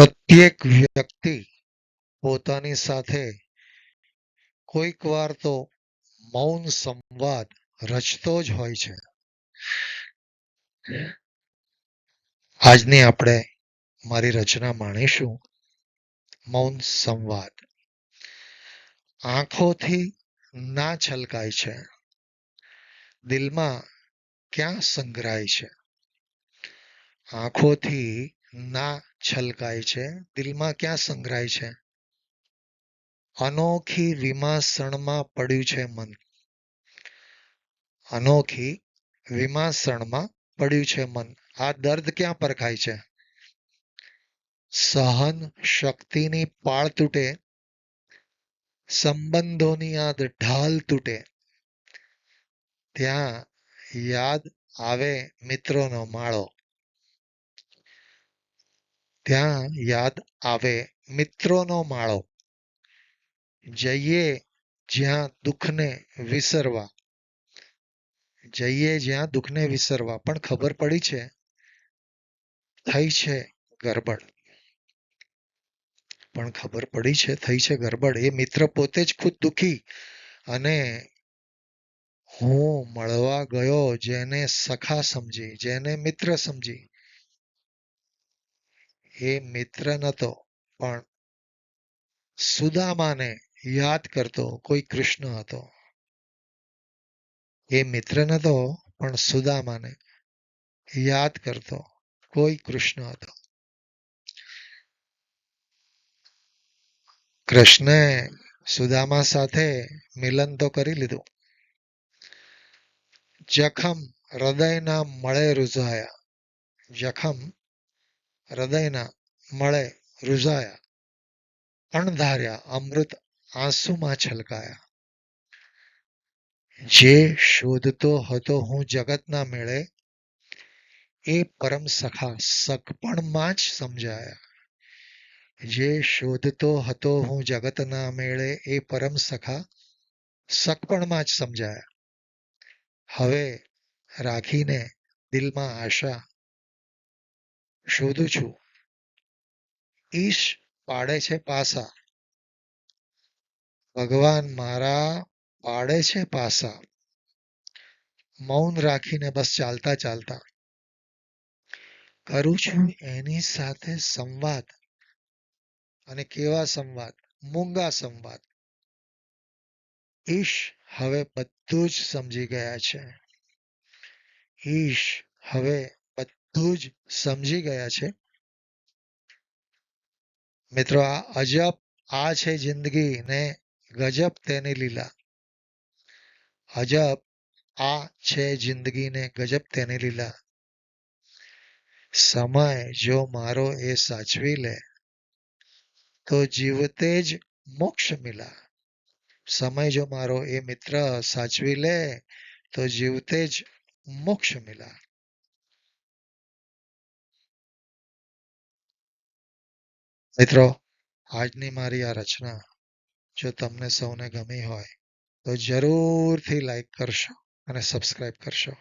પ્રત્યેક વ્યક્તિ પોતાની સાથે કોઈક વાર તો મૌન સંવાદ રચતો જ હોય છે. આજની આપણે મારી રચના માણીશું મૌન સંવાદ. આંખોથી ના છલકાય છે, દિલમાં ક્યાં સંગ્રહાય છે. આંખોથી ના છલકાય છે, દિલમાં ક્યાં સંગ્રહાય છે. અનોખી વિમાસણમાં પડ્યું છે મન. અનોખી વિમાસણમાં પડ્યું છે મન. આ દર્દ ક્યાં પરખાય છે. સહન શક્તિની પાળ તૂટે, સંબંધોની આ ઢાલ તૂટે, ત્યાં યાદ આવે મિત્રોનો માળો. ત્યાં યાદ આવે મિત્રોનો માળો. જઈએ જ્યાં દુઃખને વિસરવા, જઈએ જ્યાં દુઃખને વિસરવા, પણ ખબર પડી છે થઈ છે ગરબડ. પણ ખબર પડી છે થઈ છે ગરબડ. એ મિત્ર પોતે જ ખુદ દુઃખી અને હું મળવા ગયો જેને સખા સમજી, જેને મિત્ર સમજી. એ મિત્ર નતો પણ સુદામાને યાદ કરતો કોઈ કૃષ્ણ હતો. એ મિત્ર નતો પણ સુદામાને યાદ કરતો કોઈ કૃષ્ણ હતો. કૃષ્ણે સુદામા સાથે મિલન તો કરી લીધું. જખમ હૃદયના મળે રૂઝાયા, જખમ હૃદયના મળે રૂઝાયા, અણધાર્યા અમૃત આંસુમાં છલકાયા. જે શોધતો હતો હું જગતના મેળે, એ પરમ સખા સગપણમાં જ સમજાયા. જે શોધતો હતો હું જગતના મેળે, એ પરમ સખા સગપણમાં જ સમજાયા. હવે રાખીને દિલમાં આશા શોધું છું, ઈશ પાડે છે પાસા. ભગવાન મારા પાડે છે પાસા. મૌન રાખીને બસ ચાલતા ચાલતા કરું છું એની સાથે સંવાદ. અને કેવા સંવાદ? મૂંગા સંવાદ. ઈશ હવે બધું જ સમજી ગયા છે. ઈશ હવે બધું જ સમજી ગયા છે. મિત્રો, આ અજબ આ છે જિંદગી ને ગજબ તેની લીલા. અજબ આ છે જિંદગી ને ગજબ તેની લીલા. સમય જો મારો એ સાચવી લે, તો જીવતે જ મોક્ષ મિલા. સમય જો મારો એ મિત્ર સાચવી લે, તો જીવતે જ મોક્ષ મિલા. મિત્રો, આજની મારી આ રચના જો તમને સૌને ગમી હોય તો જરૂરથી લાઈક કરશો અને સબસ્ક્રાઈબ કરશો.